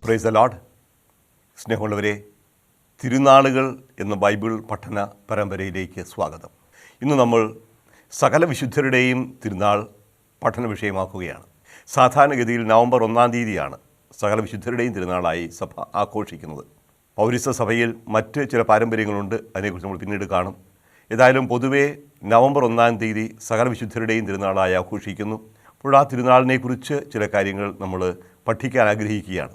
Praise the Lord. സ്നേഹമുള്ളവരെ, തിരുനാളുകൾ എന്ന Bible പഠന പരമ്പരയിലേക്ക് സ്വാഗതം. ഇന്ന് നമ്മൾ സകല വിശുദ്ധരുടെയും തിരുനാൾ പഠന വിഷയമാക്കുകയാണ്. സാധാരണഗതിയിൽ നവംബർ 1 തീയതിയാണ് സകല വിശുദ്ധരുടെയും തിരുനാളായി സഭ ആഘോഷിക്കുന്നത്. പൗരസ്ത്യ സഭയിൽ മറ്റ് ചില പാരമ്പര്യങ്ങളുണ്ട്, അതിനെക്കുറിച്ച് നമ്മൾ പിന്നീട് കാണും. ഏതായാലും പൊതുവേ നവംബർ 1 തീയതി സകല വിശുദ്ധരുടെയും തിരുനാളായി ആഘോഷിക്കുന്നു. അപ്പോൾ ആ തിരുനാളിനെക്കുറിച്ച് ചില കാര്യങ്ങൾ നമ്മൾ പഠിക്കാൻ ആഗ്രഹിക്കുകയാണ്.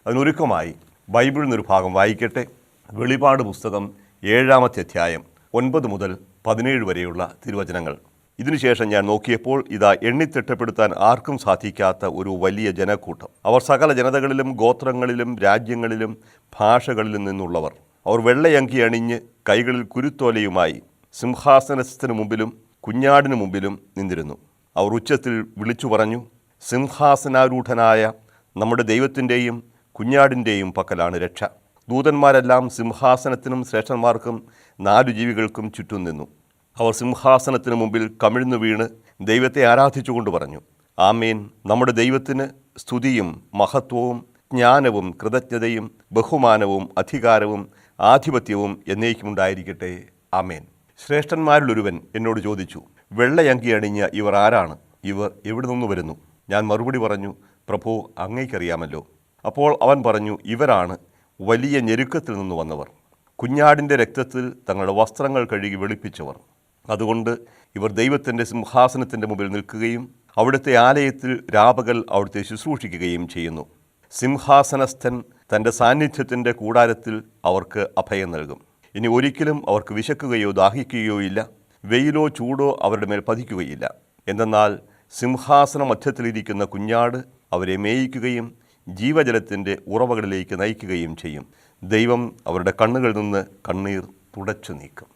അതിനൊരുക്കമായി ബൈബിളിൽ നിന്നൊരു ഭാഗം വായിക്കട്ടെ. വെളിപാട് പുസ്തകം 7-ാമത്തെ അധ്യായം 9 മുതൽ 17 വരെയുള്ള തിരുവചനങ്ങൾ. ഇതിനുശേഷം ഞാൻ നോക്കിയപ്പോൾ ഇതാ എണ്ണിത്തിട്ടപ്പെടുത്താൻ ആർക്കും സാധിക്കാത്ത ഒരു വലിയ ജനക്കൂട്ടം. അവർ സകല ജനതകളിലും ഗോത്രങ്ങളിലും രാജ്യങ്ങളിലും ഭാഷകളിലും നിന്നുള്ളവർ. അവർ വെള്ളയങ്കി അണിഞ്ഞ് കൈകളിൽ കുരുത്തോലയുമായി സിംഹാസനത്തിന് മുമ്പിലും കുഞ്ഞാടിന് മുമ്പിലും നിന്നിരുന്നു. അവർ ഉച്ചത്തിൽ വിളിച്ചു പറഞ്ഞു, സിംഹാസനാരൂഢനായ നമ്മുടെ ദൈവത്തിൻ്റെയും കുഞ്ഞാടിൻ്റെയും പക്കലാണ് രക്ഷ. ദൂതന്മാരെല്ലാം സിംഹാസനത്തിനും ശ്രേഷ്ഠന്മാർക്കും 4 ജീവികൾക്കും ചുറ്റും നിന്നു. അവർ സിംഹാസനത്തിന് മുമ്പിൽ കമിഴ്ന്നു വീണ് ദൈവത്തെ ആരാധിച്ചുകൊണ്ട് പറഞ്ഞു, ആമേൻ. നമ്മുടെ ദൈവത്തിന് സ്തുതിയും മഹത്വവും ജ്ഞാനവും കൃതജ്ഞതയും ബഹുമാനവും അധികാരവും ആധിപത്യവും എന്നേക്കുമുണ്ടായിരിക്കട്ടെ. ആമേൻ. ശ്രേഷ്ഠന്മാരിലൊരുവൻ എന്നോട് ചോദിച്ചു, വെള്ളയങ്കി അണിഞ്ഞ ഇവർ ആരാണ്? ഇവർ എവിടെ നിന്ന് വരുന്നു? ഞാൻ മറുപടി പറഞ്ഞു, പ്രഭു, അങ്ങേക്കറിയാമല്ലോ. അപ്പോൾ അവൻ പറഞ്ഞു, ഇവരാണ് വലിയ ഞെരുക്കത്തിൽ നിന്ന് വന്നവർ, കുഞ്ഞാടിൻ്റെ രക്തത്തിൽ തങ്ങളുടെ വസ്ത്രങ്ങൾ കഴുകി വെളുപ്പിച്ചവർ. അതുകൊണ്ട് ഇവർ ദൈവത്തിൻ്റെ സിംഹാസനത്തിൻ്റെ മുമ്പിൽ നിൽക്കുകയും അവിടുത്തെ ആലയത്തിൽ രാപകൽ അവിടുത്തെ ശുശ്രൂഷിക്കുകയും ചെയ്യുന്നു. സിംഹാസനസ്ഥൻ തൻ്റെ സാന്നിധ്യത്തിൻ്റെ കൂടാരത്തിൽ അവർക്ക് അഭയം നൽകും. ഇനി ഒരിക്കലും അവർക്ക് വിശക്കുകയോ ദാഹിക്കുകയോ ഇല്ല. വെയിലോ ചൂടോ അവരുടെ മേൽ പതിക്കുകയില്ല. എന്തെന്നാൽ സിംഹാസന മധ്യത്തിലിരിക്കുന്ന കുഞ്ഞാട് അവരെ മേയിക്കുകയും ജീവജലത്തിൻ്റെ ഉറവകളിലേക്ക് നയിക്കുകയും ചെയ്യും. ദൈവം അവരുടെ കണ്ണുകളിൽ നിന്ന് കണ്ണീർ തുടച്ചു നീക്കും.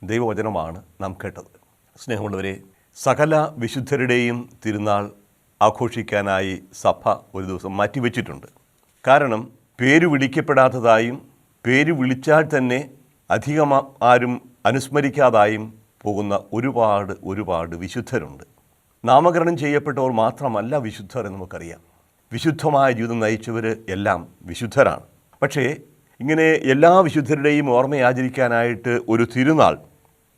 ദൈവവചനമാണ് നാം കേട്ടത്. സ്നേഹമുള്ളവരെ, സകല വിശുദ്ധരുടെയും തിരുനാൾ ആഘോഷിക്കാനായി സഭ ഒരു ദിവസം മാറ്റിവെച്ചിട്ടുണ്ട്. കാരണം പേര് വിളിക്കപ്പെടാത്തതായും പേര് വിളിച്ചാൽ തന്നെ അധികം ആരും അനുസ്മരിക്കാതായും പോകുന്ന ഒരുപാട് വിശുദ്ധരുണ്ട്. നാമകരണം ചെയ്യപ്പെട്ടവർ മാത്രമല്ല വിശുദ്ധർ എന്ന് നമുക്കറിയാം. വിശുദ്ധമായ ജീവിതം നയിച്ചവർ എല്ലാം വിശുദ്ധരാണ്. പക്ഷേ ഇങ്ങനെ എല്ലാ വിശുദ്ധരുടെയും ഓർമ്മയാചരിക്കാനായിട്ട് ഒരു തിരുനാൾ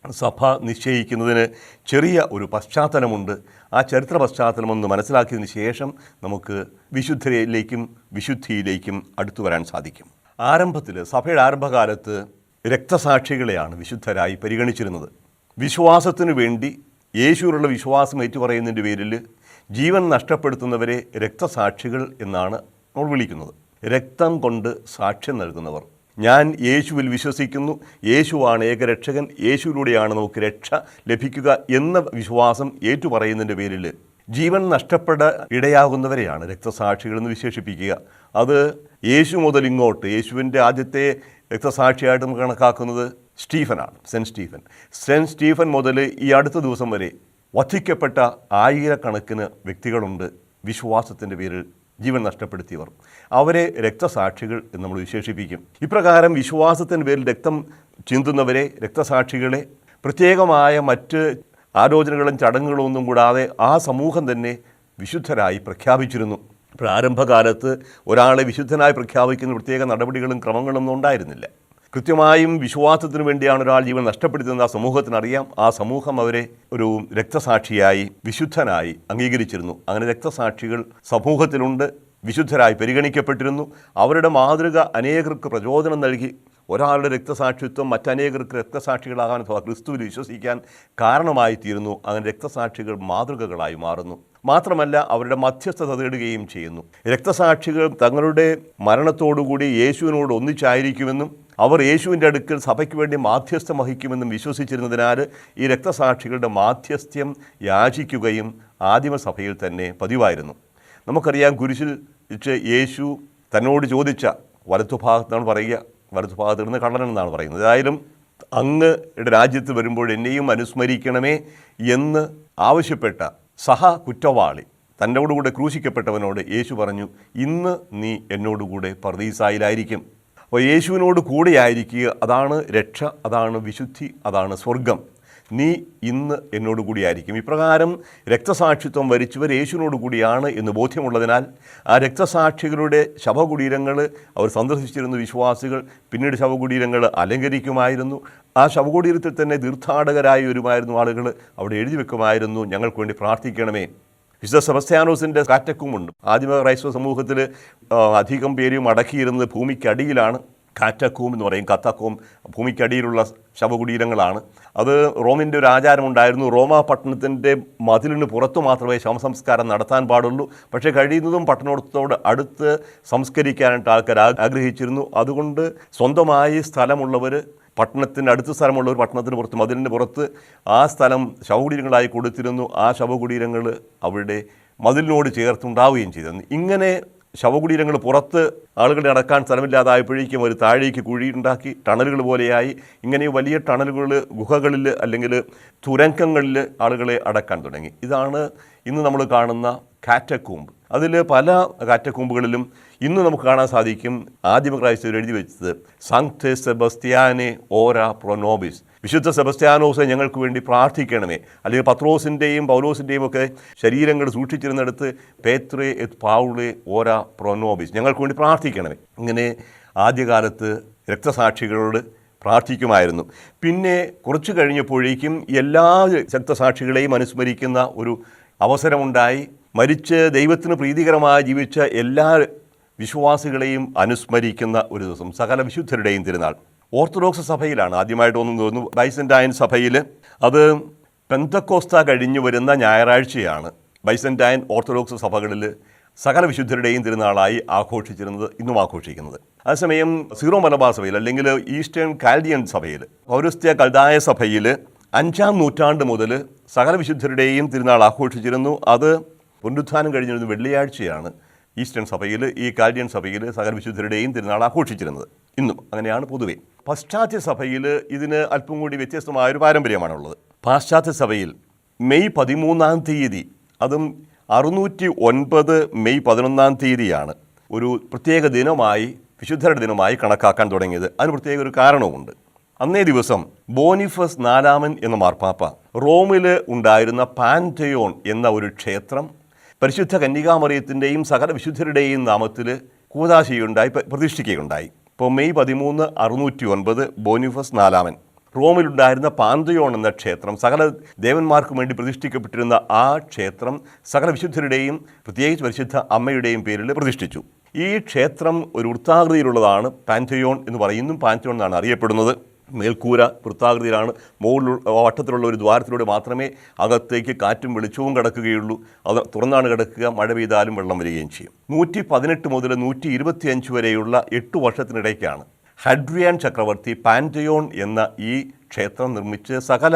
സഭ നിശ്ചയിക്കുന്നതിന് ചെറിയ ഒരു പശ്ചാത്തലമുണ്ട്. ആ ചരിത്ര പശ്ചാത്തലം ഒന്ന് മനസ്സിലാക്കിയതിന് ശേഷം നമുക്ക് വിശുദ്ധരിലേക്കും വിശുദ്ധിയിലേക്കും അടുത്തു വരാൻ സാധിക്കും. ആരംഭത്തിൽ, സഭയുടെ ആരംഭകാലത്ത് രക്തസാക്ഷികളെയാണ് വിശുദ്ധരായി പരിഗണിച്ചിരുന്നത്. വിശ്വാസത്തിനു വേണ്ടി യേശുവിലുള്ള വിശ്വാസം ഏറ്റുപറയുന്നതിൻ്റെ പേരിൽ ജീവൻ നഷ്ടപ്പെടുത്തുന്നവരെ രക്തസാക്ഷികൾ എന്നാണ് നമ്മൾ വിളിക്കുന്നത്. രക്തം കൊണ്ട് സാക്ഷ്യം നൽകുന്നവർ. ഞാൻ യേശുവിൽ വിശ്വസിക്കുന്നു, യേശുവാണ് ഏകരക്ഷകൻ, യേശുവിലൂടെയാണ് നമുക്ക് രക്ഷ ലഭിക്കുക എന്ന വിശ്വാസം ഏറ്റുപറയുന്നതിൻ്റെ പേരിൽ ജീവൻ ഇടയാകുന്നവരെയാണ് രക്തസാക്ഷികളെന്ന് വിശേഷിപ്പിക്കുക. അത് യേശു മുതൽ ഇങ്ങോട്ട് യേശുവിൻ്റെ ആദ്യത്തെ രക്തസാക്ഷിയായിട്ട് നമുക്ക് കണക്കാക്കുന്നത് സ്റ്റീഫനാണ്, സെൻറ്റ് സ്റ്റീഫൻ മുതൽ ഈ അടുത്ത ദിവസം വരെ വധിക്കപ്പെട്ട ആയിരക്കണക്കിന് വ്യക്തികളുണ്ട്. വിശ്വാസത്തിൻ്റെ പേരിൽ ജീവൻ നഷ്ടപ്പെടുത്തിയവർ, അവരെ രക്തസാക്ഷികൾ എന്ന് നമ്മൾ വിശേഷിപ്പിക്കും. ഇപ്രകാരം വിശ്വാസത്തിൻ്റെ പേരിൽ രക്തം ചിന്തുന്നവരെ, രക്തസാക്ഷികളെ, പ്രത്യേകമായ മറ്റ് ആലോചനകളും ചടങ്ങുകളും ഒന്നും കൂടാതെ ആ സമൂഹം തന്നെ വിശുദ്ധരായി പ്രഖ്യാപിച്ചിരുന്നു. പ്രാരംഭകാലത്ത് ഒരാളെ വിശുദ്ധനായി പ്രഖ്യാപിക്കുന്ന പ്രത്യേക നടപടികളും ക്രമങ്ങളൊന്നും ഉണ്ടായിരുന്നില്ല. കൃത്യമായും വിശ്വാസത്തിന് വേണ്ടിയാണ് ഒരാൾ ജീവൻ നഷ്ടപ്പെടുത്തുന്നത് ആ സമൂഹത്തിനറിയാം. ആ സമൂഹം അവരെ ഒരു രക്തസാക്ഷിയായി, വിശുദ്ധനായി അംഗീകരിച്ചിരുന്നു. അങ്ങനെ രക്തസാക്ഷികൾ സമൂഹത്തിലുണ്ട്, വിശുദ്ധരായി പരിഗണിക്കപ്പെട്ടിരുന്നു. അവരുടെ മാതൃക അനേകർക്ക് പ്രചോദനം നൽകി. ഒരാളുടെ രക്തസാക്ഷിത്വം മറ്റനേകർക്ക് രക്തസാക്ഷികളാകാൻ അഥവാ ക്രിസ്തുവിൽ വിശ്വസിക്കാൻ കാരണമായി തീരുന്നു. അങ്ങനെ രക്തസാക്ഷികൾ മാതൃകകളായി മാറുന്നു. മാത്രമല്ല, അവരുടെ മധ്യസ്ഥത തേടുകയും ചെയ്യുന്നു. രക്തസാക്ഷികൾ തങ്ങളുടെ മരണത്തോടുകൂടി യേശുവിനോട് ഒന്നിച്ചായിരിക്കുമെന്നും അവർ യേശുവിൻ്റെ അടുക്കൽ സഭയ്ക്ക് വേണ്ടി മാധ്യസ്ഥം വഹിക്കുമെന്നും വിശ്വസിച്ചിരുന്നതിനാൽ ഈ രക്തസാക്ഷികളുടെ മാധ്യസ്ഥ്യം യാചിക്കുകയും ആദിമസഭയിൽ തന്നെ പതിവായിരുന്നു. നമുക്കറിയാം, കുരിശിൽ വെച്ച് യേശു തന്നോട് ചോദിച്ച വലത്തുഭാഗത്താണ് പറയുക, വലത്തുഭാഗത്ത് നിന്ന് കള്ളനെന്നാണ് പറയുന്നത്. ഏതായാലും അങ്ങയുടെ രാജ്യത്ത് വരുമ്പോൾ എന്നെയും അനുസ്മരിക്കണമേ എന്ന് ആവശ്യപ്പെട്ട കുറ്റവാളി തന്നോടുകൂടെ ക്രൂശിക്കപ്പെട്ടവനോട് യേശു പറഞ്ഞു, ഇന്ന് നീ എന്നോടുകൂടെ പർദീസായിലായിരിക്കും. അപ്പോൾ യേശുവിനോട് കൂടെയായിരിക്കുക, അതാണ് രക്ഷ, അതാണ് വിശുദ്ധി, അതാണ് സ്വർഗം. നീ ഇന്ന് എന്നോട് കൂടിയായിരിക്കും. ഇപ്രകാരം രക്തസാക്ഷിത്വം വരിച്ചവർ യേശുവിനോട് കൂടിയാണ് എന്ന് ബോധ്യമുള്ളതിനാൽ ആ രക്തസാക്ഷികളുടെ ശവകുടീരങ്ങൾ അവർ സന്ദർശിച്ചിരുന്ന വിശ്വാസികൾ പിന്നീട് ശവകുടീരങ്ങൾ അലങ്കരിക്കുമായിരുന്നു. ആ ശവകുടീരത്തിൽ തന്നെ തീർത്ഥാടകരായി വരുമായിരുന്നു ആളുകൾ. അവിടെ എഴുതി വെക്കുമായിരുന്നു, ഞങ്ങൾക്ക് വേണ്ടി പ്രാർത്ഥിക്കണമേ. വിശുദ്ധ സെബസ്ത്യാനോസിൻ്റെ കാറ്റക്കുമുണ്ട്. ആദിമ ക്രൈസ്തവ സമൂഹത്തിൽ അധികം പേരും അടക്കിയിരുന്നത് ഭൂമിക്കടിയിലാണ്. കാറ്റക്കൂം എന്ന് പറയും, കത്തക്കോം, ഭൂമിക്കടിയിലുള്ള ശവകുടീരങ്ങളാണ്. അത് റോമിൻ്റെ ഒരു ആചാരമുണ്ടായിരുന്നു. റോമാ പട്ടണത്തിൻ്റെ മതിലിന് പുറത്തു മാത്രമേ ശവസംസ്കാരം നടത്താൻ പാടുള്ളൂ. പക്ഷേ കഴിയുന്നതും പട്ടണത്തോട് അടുത്ത് സംസ്കരിക്കാനായിട്ട് ആൾക്കാർ ആഗ്രഹിച്ചിരുന്നു. അതുകൊണ്ട് സ്വന്തമായി സ്ഥലമുള്ളവർ, പട്ടണത്തിൻ്റെ അടുത്ത സ്ഥലമുള്ളവർ പട്ടണത്തിന് പുറത്ത്, മതിലിന് പുറത്ത് ആ സ്ഥലം ശവകുടീരങ്ങളായി കൊടുത്തിരുന്നു. ആ ശവകുടീരങ്ങൾ അവിടെ മതിലിനോട് ചേർത്തുണ്ടാവുകയും ചെയ്തിരുന്നു. ഇങ്ങനെ ശവകുടീരങ്ങൾ പുറത്ത് ആളുകളെ അടക്കാൻ സ്ഥലമില്ലാതായപ്പോഴേക്കും ഒരു താഴേക്ക് കുഴിയുണ്ടാക്കി ടണലുകൾ പോലെയായി. ഇങ്ങനെ വലിയ ടണലുകൾ, ഗുഹകളിൽ അല്ലെങ്കിൽ തുരങ്കങ്ങളിൽ ആളുകളെ അടക്കാൻ തുടങ്ങി. ഇതാണ് ഇന്ന് നമ്മൾ കാണുന്ന കാറ്റക്കൂമ്പ്. അതിൽ പല കാറ്റക്കൂമ്പുകളിലും ഇന്ന് നമുക്ക് കാണാൻ സാധിക്കും ആദിമ ക്രൈസ്തവർ എഴുതി വെച്ചത് സാങ്ക്തെ സെബസ്ത്യാനെ ഓരാ പ്രോ നോബിസ്, വിശുദ്ധ സെബസ്ത്യാനോസെ ഞങ്ങൾക്ക് വേണ്ടി പ്രാർത്ഥിക്കണമേ. അല്ലെങ്കിൽ പത്രോസിൻ്റെയും പൗലോസിൻ്റെയും ഒക്കെ ശരീരങ്ങൾ സൂക്ഷിച്ചിരുന്നിടത്ത് പേത്രേ എത് പൗളേ ഓരാ പ്രോ നോബിസ്, ഞങ്ങൾക്ക് വേണ്ടി പ്രാർത്ഥിക്കണമേ. ഇങ്ങനെ ആദ്യകാലത്ത് രക്തസാക്ഷികളോട് പ്രാർത്ഥിക്കുമായിരുന്നു. പിന്നെ കുറച്ച് കഴിഞ്ഞപ്പോഴേക്കും എല്ലാ രക്തസാക്ഷികളെയും അനുസ്മരിക്കുന്ന ഒരു അവസരമുണ്ടായി. മരിച്ച് ദൈവത്തിന് പ്രീതികരമായി ജീവിച്ച എല്ലാ വിശ്വാസികളെയും അനുസ്മരിക്കുന്ന ഒരു ദിവസം, സകല വിശുദ്ധരുടെയും തിരുനാൾ. ഓർത്തഡോക്സ് സഭയിലാണ് ആദ്യമായിട്ടൊന്നും തോന്നുന്നു. ബൈസൻ്റൈൻ സഭയിൽ അത് പെന്തക്കോസ്ത കഴിഞ്ഞു വരുന്ന ഞായറാഴ്ചയാണ് ബൈസൻ്റൈൻ ഓർത്തഡോക്സ് സഭകളിൽ സകല വിശുദ്ധരുടെയും തിരുനാളായി ആഘോഷിച്ചിരുന്നത്, ഇന്നും ആഘോഷിക്കുന്നത്. അതേസമയം സീറോ മലബാർ സഭയിൽ അല്ലെങ്കിൽ ഈസ്റ്റേൺ കാൽഡിയൻ സഭയിൽ, പൗരസ്ത്യ കൽദായ സഭയിൽ 5-ാം നൂറ്റാണ്ട് മുതൽ സകല വിശുദ്ധരുടെയും തിരുനാൾ ആഘോഷിച്ചിരുന്നു. അത് പുനരുത്ഥാനം കഴിഞ്ഞിരുന്ന വെള്ളിയാഴ്ചയാണ് ഈസ്റ്റേൺ സഭയിൽ, ഈ കാൽഡിയൻ സഭയിൽ സകല വിശുദ്ധരുടെയും തിരുനാൾ ആഘോഷിച്ചിരുന്നത്. ഇന്നും അങ്ങനെയാണ് പൊതുവെ. പാശ്ചാത്യ സഭയിൽ ഇതിന് അല്പം കൂടി വ്യത്യസ്തമായൊരു പാരമ്പര്യമാണുള്ളത്. പാശ്ചാത്യ സഭയിൽ മെയ് 13-ാം തീയതി, അതും 609 മെയ് 11-ാം തീയതിയാണ് ഒരു പ്രത്യേക ദിനമായി, വിശുദ്ധരുടെ ദിനമായി കണക്കാക്കാൻ തുടങ്ങിയത്. അതിന് പ്രത്യേക ഒരു കാരണവുമുണ്ട്. അന്നേ ദിവസം ബോണിഫസ് 4-ാമൻ എന്ന മാർപ്പാപ്പ റോമിൽ ഉണ്ടായിരുന്ന പാൻറ്റയോൺ എന്ന ഒരു ക്ഷേത്രം പരിശുദ്ധ കന്യകാമറിയത്തിൻ്റെയും സകല വിശുദ്ധരുടെയും നാമത്തിൽ കൂദാശയുണ്ടായി പ്രതിഷ്ഠിക്കുകയുണ്ടായി. ഇപ്പോൾ മെയ് 13, 609 ബോണിഫസ് 4-ാമൻ റോമിലുണ്ടായിരുന്ന പാന്തയോൺ എന്ന ക്ഷേത്രം, സകല ദേവന്മാർക്കും വേണ്ടി പ്രതിഷ്ഠിക്കപ്പെട്ടിരുന്ന ആ ക്ഷേത്രം സകല വിശുദ്ധരുടെയും പ്രത്യേകിച്ച് പരിശുദ്ധ അമ്മയുടെയും പേരിൽ പ്രതിഷ്ഠിച്ചു. ഈ ക്ഷേത്രം ഒരു വൃത്താകൃതിയിലുള്ളതാണ്. പാൻറ്റയോൺ എന്ന് പറയുന്നു, പാൻറ്റയോൺ എന്നാണ് അറിയപ്പെടുന്നത്. മേൽക്കൂര വൃത്താകൃതിയിലാണ്. മുകളിൽ വട്ടത്തിലുള്ള ഒരു ദ്വാരത്തിലൂടെ മാത്രമേ അകത്തേക്ക് കാറ്റും വെളിച്ചവും കിടക്കുകയുള്ളൂ. അത് തുറന്നാണ് കിടക്കുക. മഴ പെയ്താലും വെള്ളം വരികയും ചെയ്യും. 118 മുതൽ 125 വരെയുള്ള 8 വർഷത്തിനിടയ്ക്കാണ് ഹഡ്രിയാൻ ചക്രവർത്തി പാൻറ്റയോൺ എന്ന ഈ ക്ഷേത്രം നിർമ്മിച്ച് സകല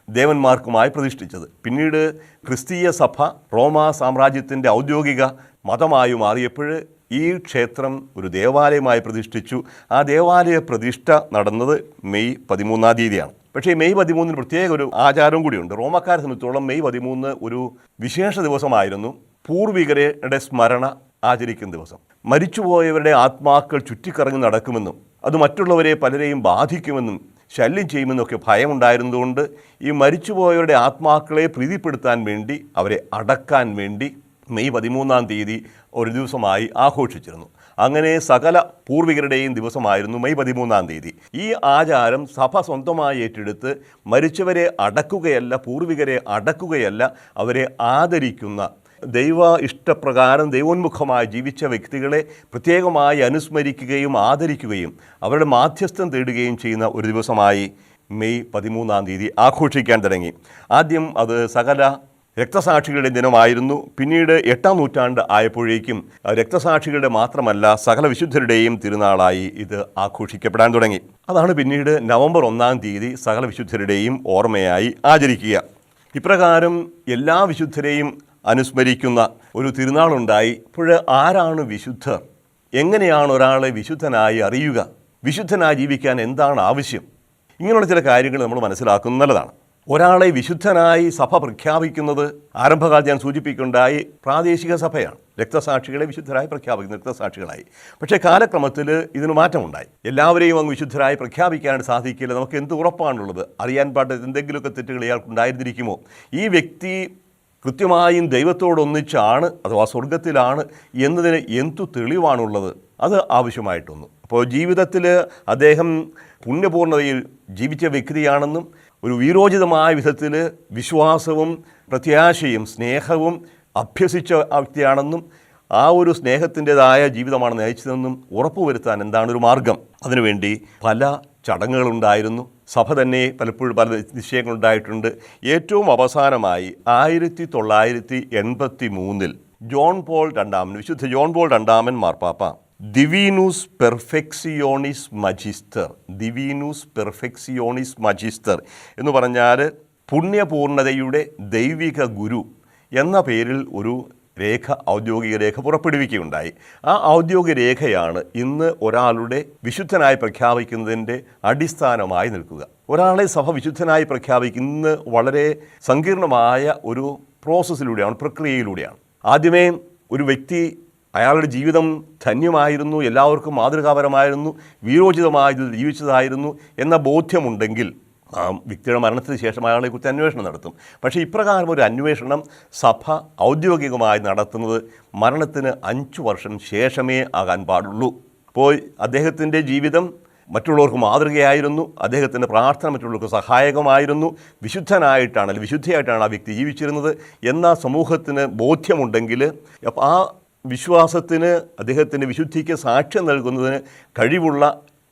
ദേവന്മാർക്കുമായി പ്രതിഷ്ഠിച്ചത്. പിന്നീട് ക്രിസ്തീയ സഭ റോമാ സാമ്രാജ്യത്തിൻ്റെ ഔദ്യോഗിക മതമായി മാറിയപ്പോൾ ഈ ക്ഷേത്രം ഒരു ദേവാലയമായി പ്രതിഷ്ഠിച്ചു. ആ ദേവാലയ പ്രതിഷ്ഠ നടന്നത് മെയ് 13-ാം തീയതിയാണ്. പക്ഷേ മെയ് 13-ന് പ്രത്യേക ഒരു ആചാരവും കൂടിയുണ്ട്. റോമക്കാരെ സംബന്ധിച്ചോളം മെയ് 13 ഒരു വിശേഷ ദിവസമായിരുന്നു. പൂർവികരുടെ സ്മരണ ആചരിക്കുന്ന ദിവസം. മരിച്ചുപോയവരുടെ ആത്മാക്കൾ ചുറ്റിക്കറങ്ങി നടക്കുമെന്നും അത് മറ്റുള്ളവരെ പലരെയും ബാധിക്കുമെന്നും ശല്യം ചെയ്യുമെന്നൊക്കെ ഭയമുണ്ടായിരുന്നതുകൊണ്ട് ഈ മരിച്ചുപോയവരുടെ ആത്മാക്കളെ പ്രീതിപ്പെടുത്താൻ വേണ്ടി, അവരെ അടക്കാൻ വേണ്ടി മെയ് 13-ാം തീയതി ഒരു ദിവസമായി ആഘോഷിച്ചിരുന്നു. അങ്ങനെ സകല പൂർവികരുടെയും ദിവസമായിരുന്നു മെയ് 13-ാം തീയതി. ഈ ആചാരം സഭ സ്വന്തമായി ഏറ്റെടുത്ത് മരിച്ചവരെ അടക്കുകയല്ല, പൂർവികരെ അടക്കുകയല്ല, അവരെ ആദരിക്കുന്ന, ദൈവ ഇഷ്ടപ്രകാരം ദൈവോന്മുഖമായി ജീവിച്ച വ്യക്തികളെ പ്രത്യേകമായി അനുസ്മരിക്കുകയും ആദരിക്കുകയും അവരുടെ മാധ്യസ്ഥം തേടുകയും ചെയ്യുന്ന ഒരു ദിവസമായി മെയ് 13-ാം തീയതി ആഘോഷിക്കാൻ തുടങ്ങി. ആദ്യം അത് സകല രക്തസാക്ഷികളുടെ ദിനമായിരുന്നു. പിന്നീട് 8-ാം നൂറ്റാണ്ട് ആയപ്പോഴേക്കും രക്തസാക്ഷികളുടെ മാത്രമല്ല സകല വിശുദ്ധരുടെയും തിരുനാളായി ഇത് ആഘോഷിക്കപ്പെടാൻ തുടങ്ങി. അതാണ് പിന്നീട് നവംബർ 1-ാം തീയതി സകല വിശുദ്ധരുടെയും ഓർമ്മയായി ആചരിക്കുക. ഇപ്രകാരം എല്ലാ വിശുദ്ധരെയും അനുസ്മരിക്കുന്ന ഒരു തിരുനാളുണ്ടായി. ഇപ്പോൾ ആരാണ് വിശുദ്ധർ? എങ്ങനെയാണ് ഒരാളെ വിശുദ്ധനായി അറിയുക? വിശുദ്ധനായി ജീവിക്കാൻ എന്താണ് ആവശ്യം? ഇങ്ങനെയുള്ള ചില കാര്യങ്ങൾ നമ്മൾ മനസ്സിലാക്കുന്നത് നല്ലതാണ്. ഒരാളെ വിശുദ്ധനായി സഭ പ്രഖ്യാപിക്കുന്നത് ആരംഭകാലത്ത് ഞാൻ സൂചിപ്പിക്കുകയുണ്ടായി പ്രാദേശിക സഭയാണ്. രക്തസാക്ഷികളെ വിശുദ്ധരായി പ്രഖ്യാപിക്കുന്നു, രക്തസാക്ഷികളായി. പക്ഷേ കാലക്രമത്തിൽ ഇതിന് മാറ്റമുണ്ടായി. എല്ലാവരെയും അങ്ങ് വിശുദ്ധരായി പ്രഖ്യാപിക്കാൻ സാധിക്കില്ല. നമുക്ക് എന്ത് ഉറപ്പാണുള്ളത്? അറിയാൻ പാടില്ല എന്തെങ്കിലുമൊക്കെ തെറ്റുകൾ ഇയാൾക്കുണ്ടായിരുന്നിരിക്കുമോ? ഈ വ്യക്തി കൃത്യമായും ദൈവത്തോടൊന്നിച്ചാണ് അഥവാ സ്വർഗത്തിലാണ് എന്നതിന് എന്തു തെളിവാണുള്ളത്? അത് ആവശ്യമായിട്ടൊന്നു. അപ്പോൾ ജീവിതത്തിൽ അദ്ദേഹം പുണ്യപൂർണ്ണതയിൽ ജീവിച്ച വ്യക്തിയാണെന്നും ഒരു വീരോചിതമായ വിധത്തിൽ വിശ്വാസവും പ്രത്യാശയും സ്നേഹവും അഭ്യസിച്ച വ്യക്തിയാണെന്നും ആ ഒരു സ്നേഹത്തിൻ്റെതായ ജീവിതമാണ് നയിച്ചതെന്നും ഉറപ്പുവരുത്താൻ എന്താണ് ഒരു മാർഗം? അതിനുവേണ്ടി പല ചടങ്ങുകളുണ്ടായിരുന്നു. സഭ തന്നെ പലപ്പോഴും പല നിശ്ചയങ്ങളുണ്ടായിട്ടുണ്ട്. ഏറ്റവും അവസാനമായി 1983 ജോൺ പോൾ രണ്ടാമൻ, വിശുദ്ധ ജോൺ പോൾ രണ്ടാമൻ മാർപ്പാപ്പ ദിവീനൂസ് പെർഫെക്സിയോണിസ് മജിസ്റ്റർ, ദിവീനൂസ് പെർഫെക്സിയോണിസ് മജിസ്റ്റർ എന്ന് പറഞ്ഞാൽ പുണ്യപൂർണതയുടെ ദൈവിക ഗുരു എന്ന പേരിൽ ഒരു രേഖ, ഔദ്യോഗിക രേഖ പുറപ്പെടുവിക്കുകയുണ്ടായി. ആ ഔദ്യോഗിക രേഖയാണ് ഇന്ന് ഒരാളുടെ വിശുദ്ധനായി പ്രഖ്യാപിക്കുന്നതിൻ്റെ അടിസ്ഥാനമായി നിൽക്കുക. ഒരാളെ സഭ വിശുദ്ധനായി പ്രഖ്യാപിക്കുന്നത് വളരെ സങ്കീർണമായ ഒരു പ്രോസസ്സിലൂടെയാണ്, പ്രക്രിയയിലൂടെയാണ്. ആദ്യമേ ഒരു വ്യക്തി അയാളുടെ ജീവിതം ധന്യമായിരുന്നു, എല്ലാവർക്കും മാതൃകാപരമായിരുന്നു, വീരോചിതമായി ജീവിച്ചതായിരുന്നു എന്ന ബോധ്യമുണ്ടെങ്കിൽ ആ വ്യക്തിയുടെ മരണത്തിന് ശേഷം അയാളെക്കുറിച്ച് അന്വേഷണം നടത്തും. പക്ഷേ ഇപ്രകാരം ഒരു അന്വേഷണം സഭ ഔദ്യോഗികമായി നടത്തുന്നത് മരണത്തിന് 5 വർഷം ശേഷമേ ആകാൻ പാടുള്ളൂ. അപ്പോൾ അദ്ദേഹത്തിൻ്റെ ജീവിതം മറ്റുള്ളവർക്ക് മാതൃകയായിരുന്നു, അദ്ദേഹത്തിൻ്റെ പ്രാർത്ഥന മറ്റുള്ളവർക്ക് സഹായകമായിരുന്നു, വിശുദ്ധനായിട്ടാണ് അല്ലെങ്കിൽ വിശുദ്ധിയായിട്ടാണ് ആ വ്യക്തി ജീവിച്ചിരുന്നത് എന്ന സമൂഹത്തിന് ബോധ്യമുണ്ടെങ്കിൽ ആ വിശ്വാസത്തിന്, അദ്ദേഹത്തിൻ്റെ വിശുദ്ധിക്ക് സാക്ഷ്യം നൽകുന്നതിന് കഴിവുള്ള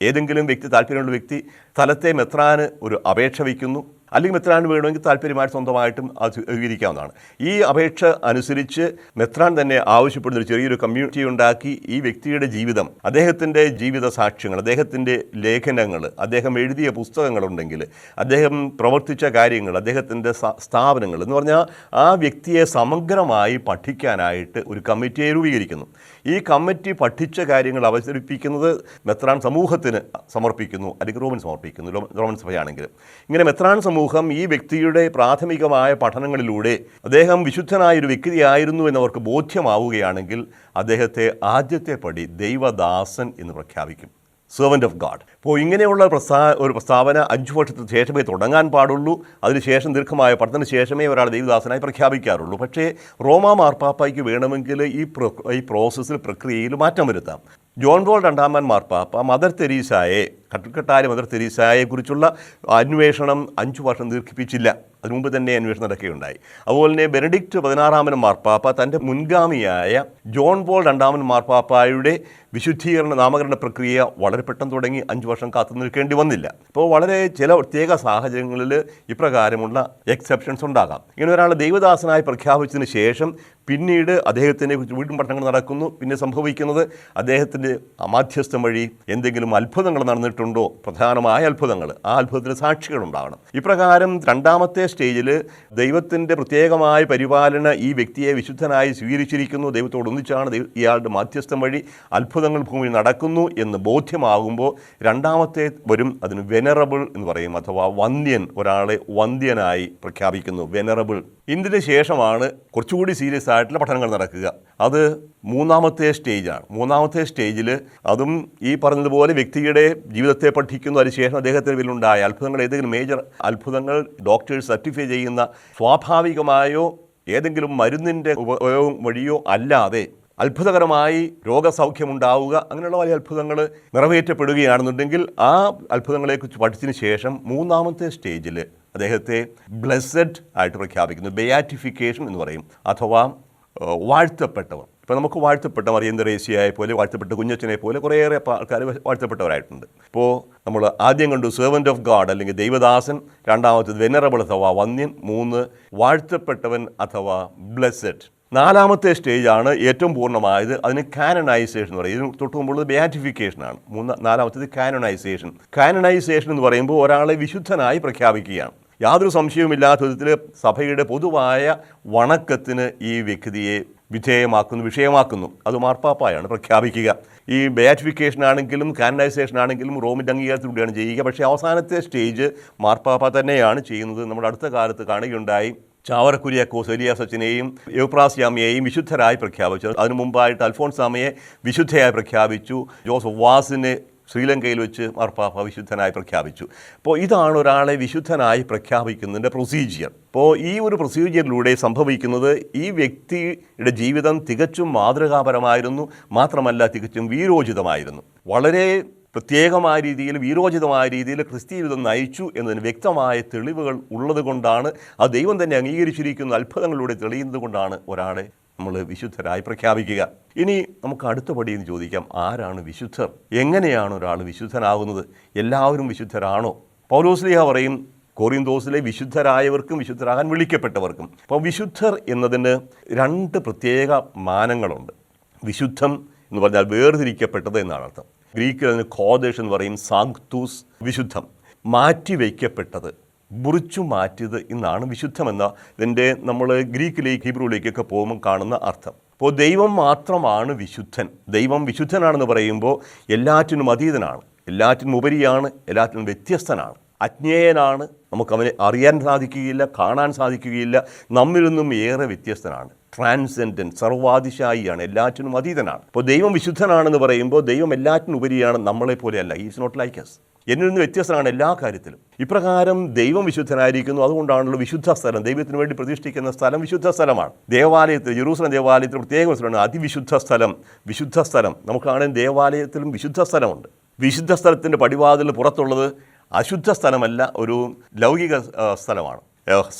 ഏതെങ്കിലും വ്യക്തി, താല്പര്യമുള്ള വ്യക്തി സ്ഥലത്തെ മെത്രാന് ഒരു അപേക്ഷ വയ്ക്കുന്നു. അല്ലെങ്കിൽ മെത്രാൻ വേണമെങ്കിൽ താല്പര്യമായിട്ട് സ്വന്തമായിട്ടും അത് സ്വീകരിക്കാവുന്നതാണ്. ഈ അപേക്ഷ അനുസരിച്ച് മെത്രാൻ തന്നെ ആവശ്യപ്പെടുന്ന ഒരു ചെറിയൊരു കമ്മ്യൂണിറ്റി ഉണ്ടാക്കി ഈ വ്യക്തിയുടെ ജീവിതം, അദ്ദേഹത്തിൻ്റെ ജീവിത സാക്ഷ്യങ്ങൾ, അദ്ദേഹത്തിൻ്റെ ലേഖനങ്ങൾ, അദ്ദേഹം എഴുതിയ പുസ്തകങ്ങളുണ്ടെങ്കിൽ, അദ്ദേഹം പ്രവർത്തിച്ച കാര്യങ്ങൾ, അദ്ദേഹത്തിൻ്റെ സ്ഥാപനങ്ങൾ എന്ന് പറഞ്ഞാൽ ആ വ്യക്തിയെ സമഗ്രമായി പഠിക്കാനായിട്ട് ഒരു കമ്മിറ്റിയെ രൂപീകരിക്കുന്നു. ഈ കമ്മിറ്റി പഠിച്ച കാര്യങ്ങൾ അവതരിപ്പിക്കുന്നത് മെത്രാൻ സമൂഹത്തിന് സമർപ്പിക്കുന്നു, അല്ലെങ്കിൽ റോമൻ സമർപ്പിക്കുന്നു, റോമൻ സഭയാണെങ്കിൽ. ഇങ്ങനെ മെത്രാൻ സമൂഹം ഈ വ്യക്തിയുടെ പ്രാഥമികമായ പഠനങ്ങളിലൂടെ അദ്ദേഹം വിശുദ്ധനായ ഒരു വ്യക്തിയായിരുന്നു എന്നവർക്ക് ബോധ്യമാവുകയാണെങ്കിൽ അദ്ദേഹത്തെ ആദ്യത്തെ പടി ദൈവദാസൻ എന്ന് പ്രഖ്യാപിക്കും, സെർവൻ്റ് ഓഫ് ഗാഡ്. അപ്പോൾ ഇങ്ങനെയുള്ള ഒരു പ്രസ്താവന 5 വർഷത്തിന് ശേഷമേ തുടങ്ങാൻ പാടുള്ളൂ. അതിനുശേഷം ദീർഘമായ പഠനത്തിന് ശേഷമേ ഒരാൾ ദൈവദാസനായി പ്രഖ്യാപിക്കാറുള്ളൂ. പക്ഷേ റോമാ മാർപ്പാപ്പയ്ക്ക് വേണമെങ്കിൽ ഈ പ്രോസസ്സിൽ, പ്രക്രിയയിൽ മാറ്റം വരുത്താം. ജോൺ പോൾ രണ്ടാമൻ മാർപ്പാപ്പ മദർ തെരേസയെ, കട്ടക്കാരി മദർ തെരേസയെക്കുറിച്ചുള്ള അന്വേഷണം 5 വർഷം ദീർഘിപ്പിച്ചില്ല. അതിനു മുമ്പ് തന്നെ അന്വേഷണം നടക്കുകയുണ്ടായി. അതുപോലെ തന്നെ ബെനഡിക്റ്റ് 16 മാർപ്പാപ്പ തൻ്റെ മുൻഗാമിയായ ജോൺ പോൾ രണ്ടാമൻ മാർപ്പാപ്പയുടെ വിശുദ്ധീകരണ നാമകരണ പ്രക്രിയ വളരെ പെട്ടെന്ന് തുടങ്ങി 5 വർഷം കാത്തു നിൽക്കേണ്ടി വന്നില്ല. അപ്പോൾ വളരെ ചില പ്രത്യേക സാഹചര്യങ്ങളിൽ ഇപ്രകാരമുള്ള എക്സെപ്ഷൻസ് ഉണ്ടാകാം. ഇങ്ങനെ ഒരാൾ ദൈവദാസനായി പ്രഖ്യാപിച്ചതിന് ശേഷം പിന്നീട് അദ്ദേഹത്തിനെ കുറിച്ച് വീണ്ടും പഠനങ്ങൾ നടക്കുന്നു. പിന്നെ സംഭവിക്കുന്നത് അദ്ദേഹത്തിൻ്റെ അമാധ്യസ്ഥം വഴി എന്തെങ്കിലും അത്ഭുതങ്ങൾ നടന്നിട്ടുണ്ടോ, പ്രധാനമായ അത്ഭുതങ്ങൾ, ആ അത്ഭുതത്തിന് സാക്ഷികളുണ്ടാകണം. ഇപ്രകാരം രണ്ടാമത്തെ സ്റ്റേജിൽ ദൈവത്തിൻ്റെ പ്രത്യേകമായ പരിപാലന ഈ വ്യക്തിയെ വിശുദ്ധനായി സ്വീകരിച്ചിരിക്കുന്നു, ദൈവത്തോടൊന്നിച്ചാണ് ഇയാളുടെ മാധ്യസ്ഥം വഴി അത്ഭുതങ്ങൾ ഭൂമിയിൽ നടക്കുന്നു എന്ന് ബോധ്യമാകുമ്പോൾ രണ്ടാമത്തെ വരും, അതിന് വെനറബിൾ എന്ന് പറയും, അഥവാ വന്ധ്യൻ. ഒരാളെ വന്ധ്യനായി പ്രഖ്യാപിക്കുന്നു, വെനറബിൾ. ഇതിന് ശേഷമാണ് കുറച്ചുകൂടി സീരിയസ് ആയിട്ടുള്ള പഠനങ്ങൾ നടക്കുക. അത് 3ാമത്തെ സ്റ്റേജാണ്. 3ാമത്തെ സ്റ്റേജിൽ അതും ഈ പറഞ്ഞതുപോലെ വ്യക്തിയുടെ ജീവിതത്തെ പഠിക്കുന്നു. അതിനുശേഷം അദ്ദേഹത്തിന് ഇതിലുണ്ടായ അത്ഭുതങ്ങൾ, ഏതെങ്കിലും മേജർ അത്ഭുതങ്ങൾ ഡോക്ടേഴ്സ് സർട്ടിഫൈ ചെയ്യുന്ന സ്വാഭാവികമായോ ഏതെങ്കിലും മരുന്നിൻ്റെ ഉപയോഗം വഴിയോ അല്ലാതെ അത്ഭുതകരമായി രോഗസൗഖ്യമുണ്ടാവുക, അങ്ങനെയുള്ള വലിയ അത്ഭുതങ്ങൾ നിറവേറ്റപ്പെടുകയാണെന്നുണ്ടെങ്കിൽ ആ അത്ഭുതങ്ങളെക്കുറിച്ച് പഠിച്ചതിന് ശേഷം 3ാമത്തെ സ്റ്റേജിൽ അദ്ദേഹത്തെ ബ്ലെസ്സഡ് ആയിട്ട് പ്രഖ്യാപിക്കുന്നു. ബെയാറ്റിഫിക്കേഷൻ എന്ന് പറയും, അഥവാ വാഴ്ത്തപ്പെട്ടവർ. ഇപ്പോൾ നമുക്ക് വാഴ്ത്തപ്പെട്ട മറിയം തെരേസയെ പോലെ, വാഴ്ത്തപ്പെട്ട കുഞ്ഞച്ചനെ പോലെ കുറേയേറെ ആൾക്കാർ വാഴ്ത്തപ്പെട്ടവരായിട്ടുണ്ട്. ഇപ്പോൾ നമ്മൾ ആദ്യം കണ്ടു സെർവൻ്റ് ഓഫ് ഗാഡ് അല്ലെങ്കിൽ ദൈവദാസൻ, രണ്ടാമത്തേത് വെനറബിൾ അഥവാ വന്ധ്യൻ, 3 വാഴ്ത്തപ്പെട്ടവൻ അഥവാ ബ്ലെസ്സഡ്. 4ാമത്തെ സ്റ്റേജാണ് ഏറ്റവും പൂർണ്ണമായത്. അതിന് കാനനൈസേഷൻ എന്ന് പറയും. ഇതിന് തൊട്ട് മുമ്പുള്ളത് ബെയാറ്റിഫിക്കേഷനാണ്. 4ാമത്തേത് കാനനൈസേഷൻ. കാനനൈസേഷൻ എന്ന് പറയുമ്പോൾ ഒരാളെ വിശുദ്ധനായി പ്രഖ്യാപിക്കുകയാണ്. യാതൊരു സംശയവുമില്ലാത്ത വിധത്തിൽ സഭയുടെ പൊതുവായ വണക്കത്തിന് ഈ വ്യക്തിയെ വിധേയമാക്കുന്നു, വിഷയമാക്കുന്നു. അത് മാർപ്പാപ്പായാണ് പ്രഖ്യാപിക്കുക. ഈ ബെയാറ്റിഫിക്കേഷൻ ആണെങ്കിലും കാനനൈസേഷൻ ആണെങ്കിലും റോമിൻ്റെ അംഗീകാരത്തിലൂടെയാണ് ചെയ്യുക. പക്ഷേ അവസാനത്തെ സ്റ്റേജ് മാർപ്പാപ്പ തന്നെയാണ് ചെയ്യുന്നത്. നമ്മൾ അടുത്ത കാലത്ത് കാണുകയുണ്ടായി, ചാവറ കുര്യാക്കോസ് എലിയാസ് അച്ഛനെയും എവുപ്രാസ്യാമിയെയും വിശുദ്ധരായി പ്രഖ്യാപിച്ചു. അതിനു മുമ്പായിട്ട് അൽഫോൺസാമയെ വിശുദ്ധയായി പ്രഖ്യാപിച്ചു. ജോസഫ് വാസിനെ ശ്രീലങ്കയിൽ വെച്ച് മാർപ്പാപ്പ വിശുദ്ധനായി പ്രഖ്യാപിച്ചു. അപ്പോൾ ഇതാണ് ഒരാളെ വിശുദ്ധനായി പ്രഖ്യാപിക്കുന്നതിൻ്റെ പ്രൊസീജിയർ. അപ്പോൾ ഈ ഒരു പ്രൊസീജിയറിലൂടെ സംഭവിക്കുന്നത് ഈ വ്യക്തിയുടെ ജീവിതം തികച്ചും മാതൃകാപരമായിരുന്നു, മാത്രമല്ല തികച്ചും വീരോചിതമായിരുന്നു. വളരെ പ്രത്യേകമായ രീതിയിൽ, വീരോചിതമായ രീതിയിൽ ക്രിസ്തീയ ജീവിതം നയിച്ചു എന്നതിന് വ്യക്തമായ തെളിവുകൾ ഉള്ളത് കൊണ്ടാണ്, അത് ദൈവം തന്നെ അംഗീകരിച്ചിരിക്കുന്ന അത്ഭുതങ്ങളിലൂടെ തെളിയുന്നത് കൊണ്ടാണ് ഒരാളെ നമ്മൾ വിശുദ്ധരായി പ്രഖ്യാപിക്കുക. ഇനി നമുക്ക് അടുത്ത പടിയെന്ന് ചോദിക്കാം, ആരാണ് വിശുദ്ധർ? എങ്ങനെയാണ് ഒരാൾ വിശുദ്ധനാകുന്നത്? എല്ലാവരും വിശുദ്ധരാണോ? പൗലോസ്ലീഹ പറയും, കൊറിന്തോസിലെ വിശുദ്ധരായവർക്കും വിശുദ്ധരാകാൻ വിളിക്കപ്പെട്ടവർക്കും. അപ്പോൾ വിശുദ്ധർ എന്നതിന് രണ്ട് പ്രത്യേക മാനങ്ങളുണ്ട്. വിശുദ്ധം എന്ന് പറഞ്ഞാൽ വേർതിരിക്കപ്പെട്ടത് എന്നാണ് അർത്ഥം. ഗ്രീക്കിൽ അതിന് കോദേഷ് എന്ന് പറയും, സാങ്ക്തൂസ് വിശുദ്ധം, മാറ്റിവെക്കപ്പെട്ടത്, മുറിച്ചു മാറ്റിയത് എന്നാണ് വിശുദ്ധമെന്ന ഇതിൻ്റെ നമ്മൾ ഗ്രീക്കിലേക്ക് ഹീബ്രുവിലേക്കൊക്കെ പോകുമ്പോൾ കാണുന്ന അർത്ഥം. അപ്പോൾ ദൈവം മാത്രമാണ് വിശുദ്ധൻ. ദൈവം വിശുദ്ധനാണെന്ന് പറയുമ്പോൾ എല്ലാറ്റിനും അതീതനാണ്, എല്ലാറ്റിനും ഉപരിയാണ്, എല്ലാറ്റിനും വ്യത്യസ്തനാണ്, അജ്ഞേയനാണ്, നമുക്കവനെ അറിയാൻ സാധിക്കുകയില്ല, കാണാൻ സാധിക്കുകയില്ല, നമ്മിൽ നിന്നും ഏറെ വ്യത്യസ്തനാണ്, ട്രാൻസെൻഡൻറ്റ്, സർവാതിശായിയാണ്, എല്ലാറ്റിനും അതീതനാണ്. അപ്പോൾ ദൈവം വിശുദ്ധനാണെന്ന് പറയുമ്പോൾ ദൈവം എല്ലാറ്റിനും ഉപരിയാണ്, നമ്മളെപ്പോലെയല്ല. ഈസ് നോട്ട് ലൈക്ക് അസ്, എന്നിൽ നിന്ന് വ്യത്യസ്തനാണ് എല്ലാ കാര്യത്തിലും. ഇപ്രകാരം ദൈവം വിശുദ്ധനായിരിക്കുന്നു. അതുകൊണ്ടാണല്ലോ വിശുദ്ധ സ്ഥലം, ദൈവത്തിന് വേണ്ടി പ്രതിഷ്ഠിക്കുന്ന സ്ഥലം വിശുദ്ധ സ്ഥലമാണ്. ദേവാലയത്തിൽ, ജെറൂസലം ദേവാലയത്തിൽ പ്രത്യേക സ്ഥലമാണ് അതിവിശുദ്ധ സ്ഥലം, വിശുദ്ധ സ്ഥലം. നമുക്കാണെങ്കിൽ ദേവാലയത്തിലും വിശുദ്ധ സ്ഥലമുണ്ട്. വിശുദ്ധ സ്ഥലത്തിൻ്റെ പടിവാതിൽ പുറത്തുള്ളത് അശുദ്ധ സ്ഥലമല്ല, ഒരു ലൗകിക സ്ഥലമാണ്.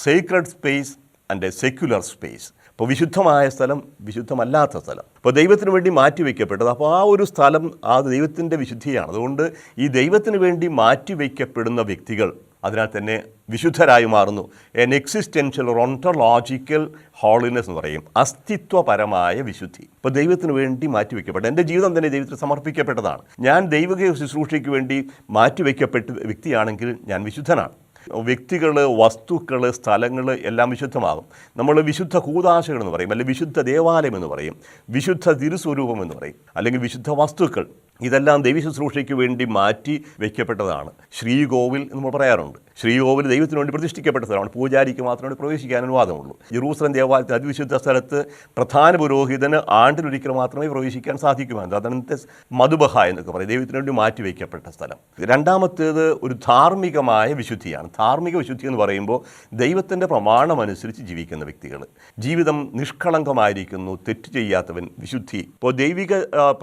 Sacred space and A secular space. അപ്പോൾ വിശുദ്ധമായ സ്ഥലം, വിശുദ്ധമല്ലാത്ത സ്ഥലം. അപ്പോൾ ദൈവത്തിന് വേണ്ടി മാറ്റിവെക്കപ്പെട്ടത്. അപ്പോൾ ആ ഒരു സ്ഥലം ആ ദൈവത്തിൻ്റെ വിശുദ്ധിയാണ്. അതുകൊണ്ട് ഈ ദൈവത്തിന് വേണ്ടി മാറ്റിവെക്കപ്പെടുന്ന വ്യക്തികൾ അതിനാൽ തന്നെ വിശുദ്ധരായി മാറുന്നു. എൻ എക്സിസ്റ്റൻഷ്യൽ ഒണ്ടോളജിക്കൽ ഹോളിനെസ് എന്ന് പറയും, അസ്തിത്വപരമായ വിശുദ്ധി. ഇപ്പോൾ ദൈവത്തിന് വേണ്ടി മാറ്റിവെക്കപ്പെട്ട, എൻ്റെ ജീവിതം തന്നെ ദൈവത്തിന് സമർപ്പിക്കപ്പെട്ടതാണ്. ഞാൻ ദൈവിക ശുശ്രൂഷയ്ക്ക് വേണ്ടി മാറ്റിവെക്കപ്പെട്ട വ്യക്തിയാണെങ്കിൽ ഞാൻ വിശുദ്ധനാണ്. വ്യക്തികൾ, വസ്തുക്കൾ, സ്ഥലങ്ങൾ എല്ലാം വിശുദ്ധമാകും. നമ്മൾ വിശുദ്ധ കൂദാശകൾ എന്ന് പറയും, അല്ലെങ്കിൽ വിശുദ്ധ ദേവാലയം എന്ന് പറയും, വിശുദ്ധ തിരുസ്വരൂപം എന്ന് പറയും, അല്ലെങ്കിൽ വിശുദ്ധ വസ്തുക്കൾ. ഇതെല്ലാം ദൈവ ശുശ്രൂഷയ്ക്ക് വേണ്ടി മാറ്റി വയ്ക്കപ്പെട്ടതാണ്. ശ്രീകോവിൽ എന്ന് നമ്മൾ പറയാറുണ്ട്. ശ്രീകോവിൽ ദൈവത്തിന് വേണ്ടി പ്രതിഷ്ഠിക്കപ്പെട്ട സ്ഥലമാണ്. പൂജാരിക്ക് മാത്രമേ പ്രവേശിക്കാൻ അനുവാദമുള്ളൂ. ജെറൂസലം ദേവാലയത്തിൽ അതിവിശുദ്ധ സ്ഥലത്ത് പ്രധാന പുരോഹിതന് ആണ്ടിലൊരിക്കൽ മാത്രമേ പ്രവേശിക്കാൻ സാധിക്കുമായിരുന്നു. അതാണ് മധുബഹ എന്നൊക്കെ പറയും, ദൈവത്തിന് വേണ്ടി മാറ്റി വയ്ക്കപ്പെട്ട സ്ഥലം. രണ്ടാമത്തേത് ഒരു ധാർമ്മികമായ വിശുദ്ധിയാണ്. ധാർമ്മിക വിശുദ്ധി എന്ന് പറയുമ്പോൾ ദൈവത്തിൻ്റെ പ്രമാണമനുസരിച്ച് ജീവിക്കുന്ന വ്യക്തികൾ, ജീവിതം നിഷ്കളങ്കമായിരിക്കുന്നു, തെറ്റ് ചെയ്യാത്തവൻ, വിശുദ്ധി. ഇപ്പോൾ ദൈവിക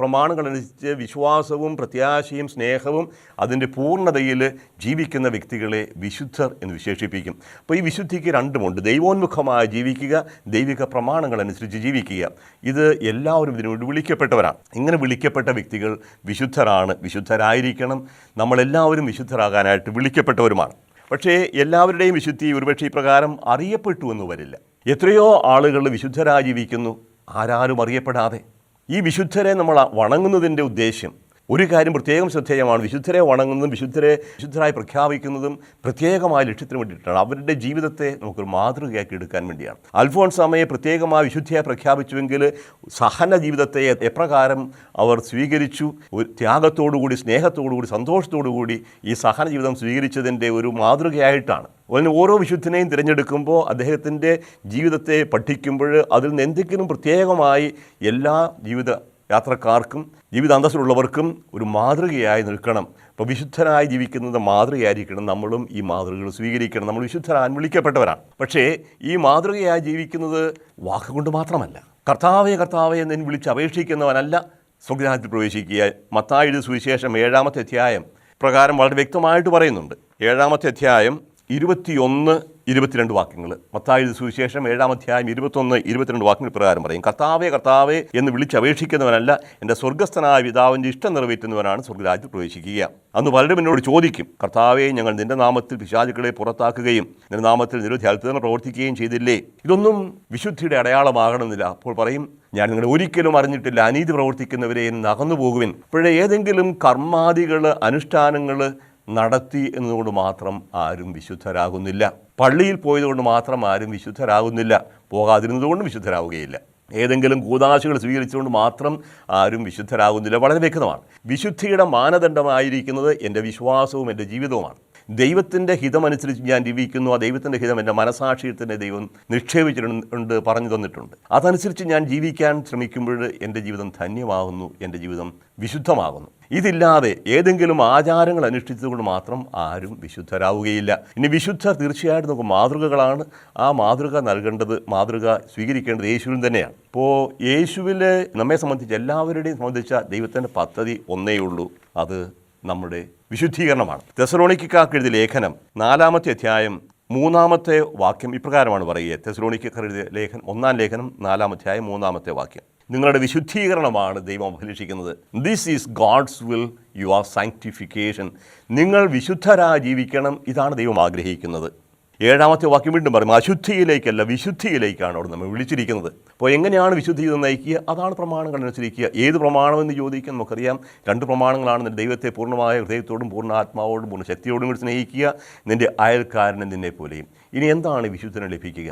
പ്രമാണങ്ങളനുസരിച്ച് വിശ്വാസവും പ്രത്യാശയും സ്നേഹവും അതിൻ്റെ പൂർണ്ണതയിൽ ജീവിക്കുന്ന വ്യക്തികളെ വിശുദ്ധർ എന്ന് വിശേഷിപ്പിക്കും. അപ്പോൾ ഈ വിശുദ്ധിക്ക് രണ്ടുമുണ്ട്: ദൈവോന്മുഖമായി ജീവിക്കുക, ദൈവിക പ്രമാണങ്ങളനുസരിച്ച് ജീവിക്കുക. ഇത് എല്ലാവരും ഇതിനുവേണ്ടി വിളിക്കപ്പെട്ടവരാണ്. ഇങ്ങനെ വിളിക്കപ്പെട്ട വ്യക്തികൾ വിശുദ്ധരാണ്, വിശുദ്ധരായിരിക്കണം. നമ്മളെല്ലാവരും വിശുദ്ധരാകാനായിട്ട് വിളിക്കപ്പെട്ടവരുമാണ്. പക്ഷേ എല്ലാവരുടെയും വിശുദ്ധി ഒരുപക്ഷെ ഇപ്രകാരം അറിയപ്പെട്ടു എന്ന് വരില്ല. എത്രയോ ആളുകൾ വിശുദ്ധരായി ജീവിക്കുന്നു, ആരാരും അറിയപ്പെടാതെ. ഈ വിശുദ്ധരെ നമ്മൾ വണങ്ങുന്നതിൻ്റെ ഉദ്ദേശ്യം ഒരു കാര്യം പ്രത്യേകം ശ്രദ്ധേയമാണ്. വിശുദ്ധരെ വണങ്ങുന്നതും വിശുദ്ധരായി പ്രഖ്യാപിക്കുന്നതും പ്രത്യേകമായ ലക്ഷ്യത്തിന് വേണ്ടിയിട്ടാണ്. അവരുടെ ജീവിതത്തെ നമുക്കൊരു മാതൃകയാക്കി എടുക്കാൻ വേണ്ടിയാണ്. അൽഫോൺസാമയെ പ്രത്യേകമായ വിശുദ്ധിയായി പ്രഖ്യാപിച്ചുവെങ്കിൽ സഹന ജീവിതത്തെ എപ്രകാരം അവർ സ്വീകരിച്ചു, ഒരു ത്യാഗത്തോടുകൂടി, സ്നേഹത്തോടുകൂടി, സന്തോഷത്തോടുകൂടി ഈ സഹന ജീവിതം സ്വീകരിച്ചതിൻ്റെ ഒരു മാതൃകയായിട്ടാണ്. അതിന് ഓരോ വിശുദ്ധനെയും തിരഞ്ഞെടുക്കുമ്പോൾ അദ്ദേഹത്തിൻ്റെ ജീവിതത്തെ പഠിക്കുമ്പോൾ അതിൽ നിന്ന് എന്തെങ്കിലും പ്രത്യേകമായി എല്ലാ ജീവിത യാത്രക്കാർക്കും ജീവിതാന്തസ്സിലുള്ളവർക്കും ഒരു മാതൃകയായി നിൽക്കണം. അപ്പോൾ വിശുദ്ധനായി ജീവിക്കുന്നത് മാതൃകയായിരിക്കണം. നമ്മളും ഈ മാതൃകകൾ സ്വീകരിക്കണം. നമ്മൾ വിശുദ്ധരാൻ വിളിക്കപ്പെട്ടവരാണ്. പക്ഷേ ഈ മാതൃകയായി ജീവിക്കുന്നത് വാക്കുകൊണ്ട് മാത്രമല്ല. കർത്താവേ കർത്താവേ എന്ന് വിളിച്ച് അപേക്ഷിക്കുന്നവനല്ല സ്വർഗ്ഗരാജ്യത്തിൽ പ്രവേശിക്കുക. മത്തായി എഴുതിയ സുവിശേഷം 7-ാമത്തെ അധ്യായം പ്രകാരം വളരെ വ്യക്തമായിട്ട് പറയുന്നുണ്ട്. 7-ാമത്തെ അധ്യായം 21-22 വാക്യങ്ങൾ. മത്തായി എഴുതിയ സുവിശേഷം 7-ാം അധ്യായം 21-22 വാക്യങ്ങൾ പ്രകാരം പറയും: കർത്താവേ കർത്താവേ എന്ന് വിളിച്ചപേക്ഷിക്കുന്നവനല്ല, എൻ്റെ സ്വർഗ്ഗസ്ഥനായ പിതാവിൻ്റെ ഇഷ്ടം നിറവേറ്റുന്നവനാണ് സ്വർഗ്ഗരാജ്യത്തിൽ പ്രവേശിക്കുക. അന്ന് പലരും എന്നോട് ചോദിക്കും: കർത്താവേ, ഞങ്ങൾ നിൻ്റെ നാമത്തിൽ പിശാചുക്കളെ പുറത്താക്കുകയും നിൻ്റെ നാമത്തിൽ നിരവധി അത്ഭുതങ്ങൾ പ്രവർത്തിക്കുകയും ചെയ്തില്ലേ? ഇതൊന്നും വിശുദ്ധിയുടെ അടയാളമാകണമെന്നില്ല. അപ്പോൾ പറയും: ഞാൻ നിങ്ങളെ ഒരിക്കലും അറിഞ്ഞിട്ടില്ല, അനീതി പ്രവർത്തിക്കുന്നവരെ എന്ന് അകന്നു പോകുവിൻ. ഇപ്പോഴേ ഏതെങ്കിലും കർമാദികൾ, അനുഷ്ഠാനങ്ങൾ നടത്തി എന്നതുകൊണ്ട് മാത്രം ആരും വിശുദ്ധരാകുന്നില്ല. പള്ളിയിൽ പോയതുകൊണ്ട് മാത്രം ആരും വിശുദ്ധരാകുന്നില്ല. പോകാതിരുന്നതുകൊണ്ട് വിശുദ്ധരാകുകയില്ല. ഏതെങ്കിലും കൂദാശകൾ സ്വീകരിച്ചുകൊണ്ട് മാത്രം ആരും വിശുദ്ധരാകുന്നില്ല. വളരെ വ്യക്തമാണ്. വിശുദ്ധിയുടെ മാനദണ്ഡമായിരിക്കുന്നത് എൻ്റെ വിശ്വാസവും എൻ്റെ ജീവിതവുമാണ്. ദൈവത്തിൻ്റെ ഹിതമനുസരിച്ച് ഞാൻ ജീവിക്കുന്നു. ആ ദൈവത്തിൻ്റെ ഹിതം എൻ്റെ മനസാക്ഷിയിൽ തന്നെ ദൈവം നിക്ഷേപിച്ചിട്ടുണ്ട്, പറഞ്ഞു തന്നിട്ടുണ്ട്. അതനുസരിച്ച് ഞാൻ ജീവിക്കാൻ ശ്രമിക്കുമ്പോൾ എൻ്റെ ജീവിതം ധന്യമാകുന്നു, എൻ്റെ ജീവിതം വിശുദ്ധമാകുന്നു. ഇതില്ലാതെ ഏതെങ്കിലും ആചാരങ്ങൾ അനുഷ്ഠിച്ചതുകൊണ്ട് മാത്രം ആരും വിശുദ്ധരാവുകയില്ല. ഇനി വിശുദ്ധർ തീർച്ചയായിട്ടും നമുക്ക് മാതൃകകളാണ്. ആ മാതൃക നൽകേണ്ടത്, മാതൃക സ്വീകരിക്കേണ്ടത് യേശുവിൽ തന്നെയാണ്. ഇപ്പോൾ യേശുവിൽ നമ്മെ സംബന്ധിച്ച്, എല്ലാവരുടെയും സംബന്ധിച്ച ദൈവത്തിൻ്റെ പദ്ധതി ഒന്നേ ഉള്ളൂ, അത് നമ്മുടെ വിശുദ്ധീകരണമാണ്. തെസ്സലോനിക്കക്കാർക്ക് എഴുതിയ ലേഖനം 4-ാമത്തെ അധ്യായം 3-ാമത്തെ വാക്യം ഇപ്രകാരമാണ് പറയുക. തെസ്സലോനിക്കക്കാർ എഴുതിയ ലേഖനം 1-ാം ലേഖനം 4-ാം അധ്യായം 3-ാമത്തെ വാക്യം. നിങ്ങളുടെ വിശുദ്ധീകരണമാണ് ദൈവം അഭിലഷിക്കുന്നത്. This is God's will, your sanctification. നിങ്ങൾ വിശുദ്ധരായി ജീവിക്കണം, ഇതാണ് ദൈവം ആഗ്രഹിക്കുന്നത്. 7-ാമത്തെ വാക്യം വീണ്ടും പറയും, അശുദ്ധിയിലേക്കല്ല വിശുദ്ധിയിലേക്കാണ് അവിടെ നമ്മൾ വിളിച്ചിരിക്കുന്നത്. അപ്പോൾ എങ്ങനെയാണ് വിശുദ്ധിയിൽ നയിക്കുക? അതാണ് പ്രമാണങ്ങൾ അനുസരിക്കുക. ഏത് പ്രമാണമെന്ന് ചോദിക്കാൻ നമുക്കറിയാം. 2 പ്രമാണങ്ങളാണ്. ദൈവത്തെ പൂർണ്ണമായ ഹൃദയത്തോടും പൂർണ്ണ ആത്മാവോടും പൂർണ്ണ ശക്തിയോടും കൂടി സ്നേഹിക്കുക, നിൻ്റെ അയൽക്കാരനെ നിന്നെ പോലെയും. ഇനി എന്താണ് വിശുദ്ധന് ലഭിക്കുക?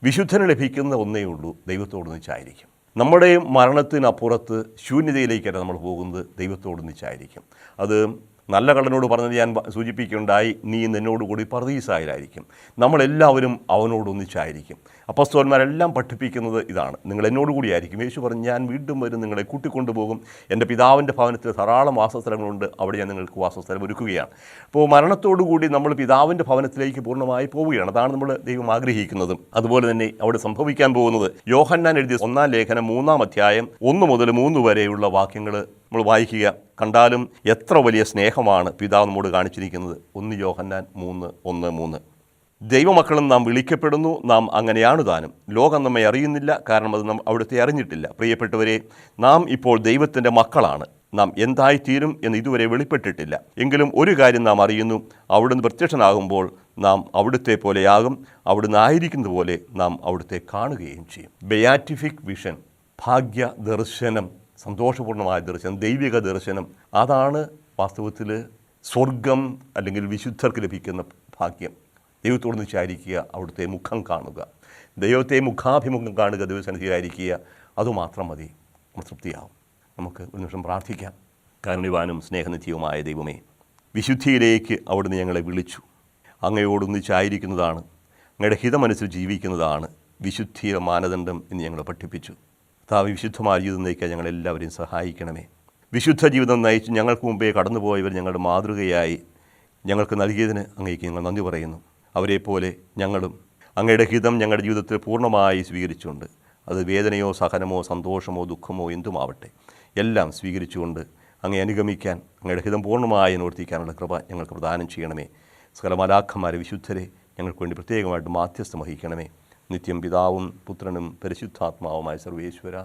വിശുദ്ധന് ലഭിക്കുന്ന ഒന്നേ ഉള്ളൂ, ദൈവത്തോടൊന്നിച്ചായിരിക്കും. നമ്മുടെ മരണത്തിനപ്പുറത്ത് ശൂന്യതയിലേക്കല്ല നമ്മൾ പോകുന്നത്, ദൈവത്തോടൊന്നിച്ചായിരിക്കും. അത് നല്ല കള്ളനോട് പറഞ്ഞത് ഞാൻ സൂചിപ്പിക്കുകയുണ്ടായി, നീ നിന്നോടുകൂടി പർദീസായിലായിരിക്കും. നമ്മളെല്ലാവരും അവനോടൊന്നിച്ചായിരിക്കും. അപ്പോസ്തലന്മാരെല്ലാം പഠിപ്പിക്കുന്നത് ഇതാണ്, നിങ്ങൾ എന്നോടുകൂടി ആയിരിക്കും. യേശു പറഞ്ഞു, ഞാൻ വീണ്ടും വരും, നിങ്ങളെ കൂട്ടിക്കൊണ്ടുപോകും. എൻ്റെ പിതാവിൻ്റെ ഭവനത്തിൽ ധാരാളം വാസസ്ഥലങ്ങളുണ്ട്, അവിടെ ഞാൻ നിങ്ങൾക്ക് വാസസ്ഥലം ഒരുക്കുകയാണ്. അപ്പോൾ മരണത്തോടുകൂടി നമ്മൾ പിതാവിൻ്റെ ഭവനത്തിലേക്ക് പൂർണ്ണമായി പോവുകയാണ്. അതാണ് നമ്മൾ ദൈവം ആഗ്രഹിക്കുന്നതും. അതുപോലെ തന്നെ അവിടെ സംഭവിക്കാൻ പോകുന്നത്, യോഹന്നാൻ എഴുതിയ 1-ാം ലേഖനം 3-ാം അധ്യായം 1 മുതൽ 3 വരെയുള്ള വാക്യങ്ങൾ നമ്മൾ വായിക്കുക. കണ്ടാലും എത്ര വലിയ സ്നേഹമാണ് പിതാവ് നമ്മോട് കാണിച്ചിരിക്കുന്നത്. 1 യോഹന്നാൻ 3:1-3. ദൈവമക്കളും നാം വിളിക്കപ്പെടുന്നു, നാം അങ്ങനെയാണ് താനും. ലോകം നമ്മെ അറിയുന്നില്ല, കാരണം അത് നാം അവിടുത്തെ അറിഞ്ഞിട്ടില്ല. പ്രിയപ്പെട്ടവരെ, നാം ഇപ്പോൾ ദൈവത്തിൻ്റെ മക്കളാണ്. നാം എന്തായിത്തീരും എന്ന് ഇതുവരെ വെളിപ്പെട്ടിട്ടില്ല. എങ്കിലും ഒരു കാര്യം നാം അറിയുന്നു, അവിടുന്ന് പ്രത്യക്ഷനാകുമ്പോൾ നാം അവിടുത്തെ പോലെയാകും, അവിടുന്ന് ആയിരിക്കുന്നത് പോലെ നാം അവിടുത്തെ കാണുകയും ചെയ്യും. ബെയാറ്റിഫിക് വിഷൻ, ഭാഗ്യ ദർശനം, സന്തോഷപൂർണ്ണമായ ദർശനം, ദൈവിക ദർശനം, അതാണ് വാസ്തവത്തിൽ സ്വർഗം അല്ലെങ്കിൽ വിശുദ്ധർക്ക് ലഭിക്കുന്ന ഭാഗ്യം. ദൈവത്തോടൊന്നിച്ചായിരിക്കുക, അവിടുത്തെ മുഖം കാണുക, ദൈവത്തെ മുഖാഭിമുഖം കാണുക, ദൈവസന്നിധിയിലായിരിക്കുക, അതുമാത്രം മതി, നമ്മൾ തൃപ്തിയാവും. നമുക്ക് ഒരു നിമിഷം പ്രാർത്ഥിക്കാം. കാരുണ്യവാനും സ്നേഹനിധിയുമായ ദൈവമേ, വിശുദ്ധിയിലേക്ക് അവിടുന്ന് ഞങ്ങളെ വിളിച്ചു. അങ്ങയോടൊന്നിച്ചായിരിക്കുന്നതാണ്, അങ്ങയുടെ ഹിതമനുസരിച്ച് ജീവിക്കുന്നതാണ് വിശുദ്ധിയുടെ മാനദണ്ഡം എന്ന് ഞങ്ങളെ പഠിപ്പിച്ചു. കർത്താവേ, വിശുദ്ധമായ ജീവിതം നയിക്കാൻ ഞങ്ങളെല്ലാവരെയും സഹായിക്കണമേ. വിശുദ്ധ ജീവിതം നയിച്ച് ഞങ്ങൾക്ക് മുമ്പേ കടന്നുപോയവർ ഞങ്ങളുടെ മാതൃകയായി ഞങ്ങൾക്ക് നൽകിയതിന് അങ്ങേക്ക് ഞങ്ങൾ നന്ദി പറയുന്നു. അവരെപ്പോലെ ഞങ്ങളും അങ്ങയുടെ ഹിതം ഞങ്ങളുടെ ജീവിതത്തിൽ പൂർണ്ണമായി സ്വീകരിച്ചുകൊണ്ട്, അത് വേദനയോ സഹനമോ സന്തോഷമോ ദുഃഖമോ എന്തുമാവട്ടെ, എല്ലാം സ്വീകരിച്ചുകൊണ്ട് അങ്ങേ അനുഗമിക്കാൻ, അങ്ങയുടെ ഹിതം പൂർണ്ണമായി അനുവർത്തിക്കാനുള്ള കൃപ ഞങ്ങൾക്ക് പ്രദാനം ചെയ്യണമേ. സകല മാലാഖമാരെ, വിശുദ്ധരെ ഞങ്ങൾക്ക് വേണ്ടി പ്രത്യേകമായിട്ട് മാധ്യസ്ഥം വഹിക്കണമേ. നിത്യം പിതാവും പുത്രനും പരിശുദ്ധാത്മാവുമായ സർവേശ്വര